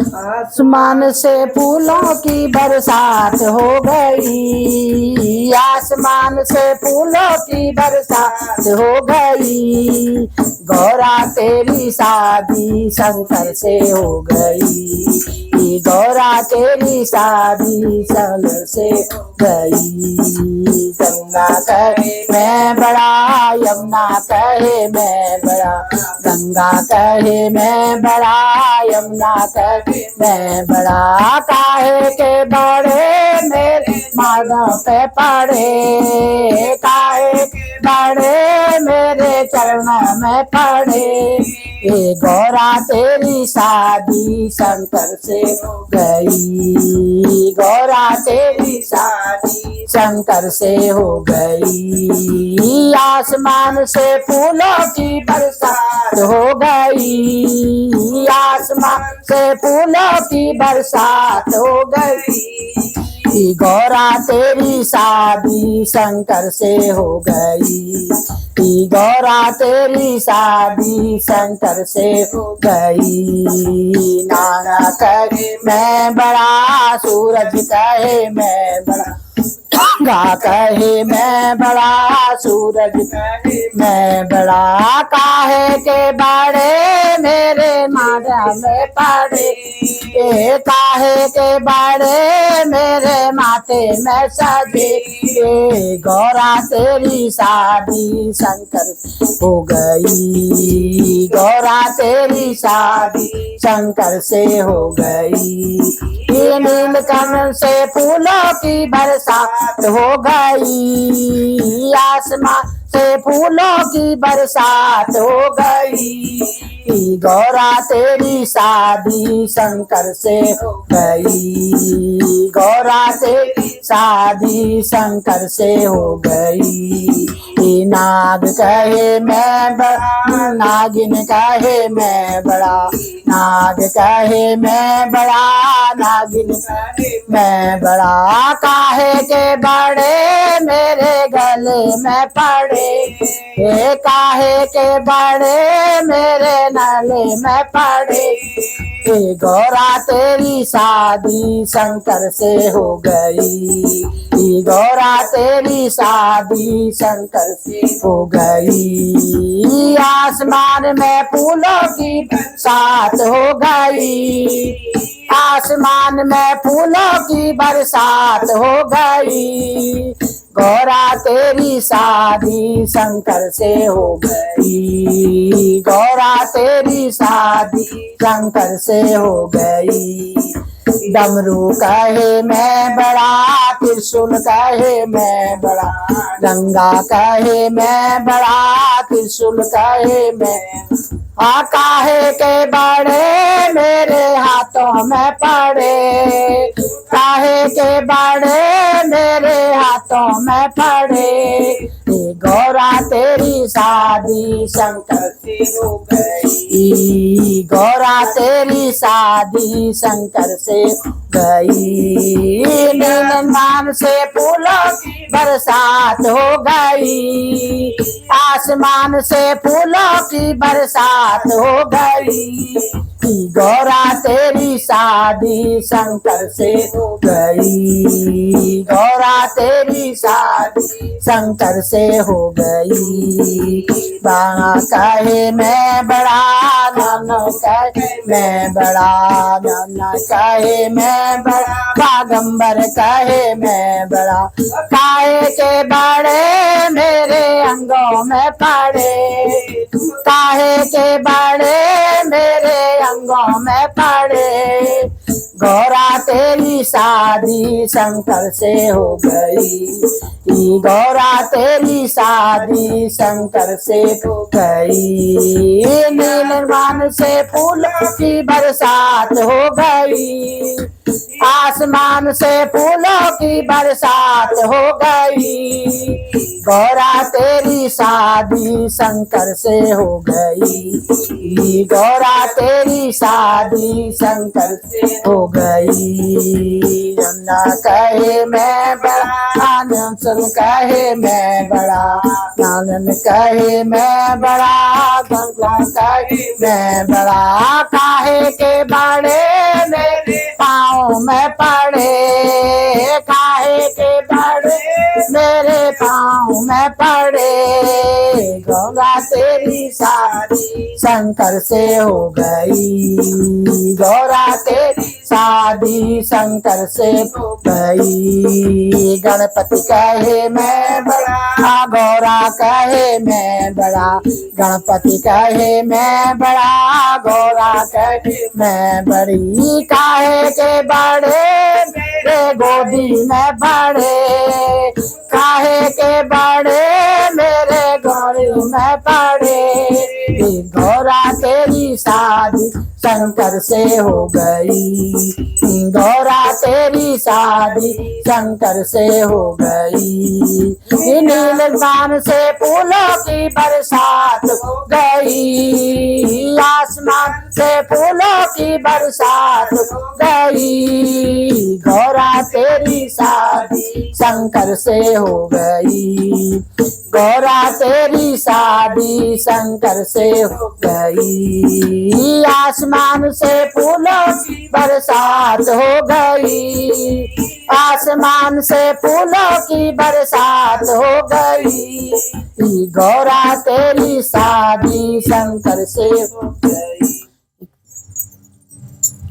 आसमान से फूलों की बरसात हो गई, आसमान से फूलों की बरसात हो गई। गौरा तेरी शादी शंकर से हो गई, गौरा तेरी शादी शंकर से हो गई। गंगा कहे मैं बड़ा, यमुना कहे मैं बड़ा, गंगा कहे मैं बड़ा, यमुना कहे मैं बड़ा। काहे के बड़े मेरे माधव पे पड़े, काहे के बड़े मेरे चरणों में पड़े। ये गौरा तेरी शादी शंकर से हो गई, गौरा तेरी शादी शंकर से हो गई। आसमान से फूलों की बरसात हो गई, आसमान से फूलों की बरसात हो गई। गौरा तेरी शादी शंकर से हो गई, गौरा तेरी शादी शंकर से हो गई। नाना कहे मैं बड़ा, सूरज कहे मैं बड़ा, गंगा कहे मैं बड़ा, सूरज कहे मैं बड़ा। काहे के बड़े मेरे माथा में पड़े, ये काहे के बड़े मेरे माथे में सजे। ये गौरा तेरी शादी शंकर हो गई, गौरा तेरी शादी शंकर से हो गई। ये नीलकमल से फूलों की बरसात हो गई, आसमान से फूलों की बरसात हो गई। गौरा तेरी शादी शंकर से हो गई, गौरा तेरी शादी शंकर से हो गई। नाग कहे मैं बड़ा, नागिन कहे मैं बड़ा, नाग कहे मैं बड़ा, नागिन कहे मैं बड़ा। काहे के बड़े मेरे गले में पड़े, ये काहे के बड़े मेरे नाले में पड़े। ये गौरा तेरी शादी शंकर से हो गई, गौरा तेरी शादी शंकर से हो गई। आसमान में फूलों की बरसात हो गई, आसमान में फूलों की बरसात हो गई। गौरा तेरी शादी शंकर से हो गई, गौरा तेरी शादी शंकर से हो गई। डमरू कहे मैं बड़ा, त्रिशूल कहे मैं बड़ा, गंगा कहे मैं बड़ा, त्रिशूल कहे मैं। काहे के बड़े मेरे हाथों में पड़े, काहे के बड़े मेरे हाथों में पड़े। गौरा तेरी शादी शंकर से हो गई, गौरा तेरी शादी शंकर से गई। नीलमान से फूलों की बरसात हो गई, आसमान से फूलों की बरसात हो गई। गौरा तेरी शादी शंकर से हो गई, गौरा तेरी शादी शंकर से हो गई। बाबा कहे मैं बड़ा, नाना कहे मैं बड़ा, नाना कहे मैं बड़ा, बागंबर कहे मैं बड़ा। काहे के बड़े मेरे अंगों में पड़े, काहे के बड़े मेरे अंगों में पड़े। गौरा तेरी शादी शंकर से हो गई, गौरा तेरी शादी शंकर से हो गई। नीलमान से फूलों की बरसात हो गई, आसमान से फूलों की बरसात हो गई। गौरा तेरी शादी शंकर से हो गई। गौरा तेरी शादी शंकर से हो गई। नन्ना कहे मैं बड़ा, आनंद कहे मैं बड़ा, आनंद कहे मैं बड़ा, गंगा कहे मैं बड़ा। काहे के बड़े मेरे पाँव में पड़े, काहे के बड़े मेरे पाँव में पड़े। गंगा तेरी शादी शंकर से हो गई। गौरा तेरी शादी शंकर से हो गई। गणपति कहे मैं बड़ा, गौरा कहे मैं बड़ा, गणपति कहे मैं बड़ा, गौरा कहे मैं बड़ी। काहे के बड़े मेरे गोदी में बड़े, काहे के बड़े मेरे गौरी में पड़े। गौरा तेरी शादी शंकर से हो गई। गौरा तेरी शादी शंकर से हो गई। नीलगान से फूलों की बरसात हो गई। आसमान से फूलों की बरसात हो गई। गौरा तेरी शादी शंकर से हो गई। गौरा तेरी शादी शंकर से हो गई। आसमान से फूलों की बरसात हो गई। आसमान से फूलों की बरसात हो गई। गौरा तेरी शादी शंकर से हो गई।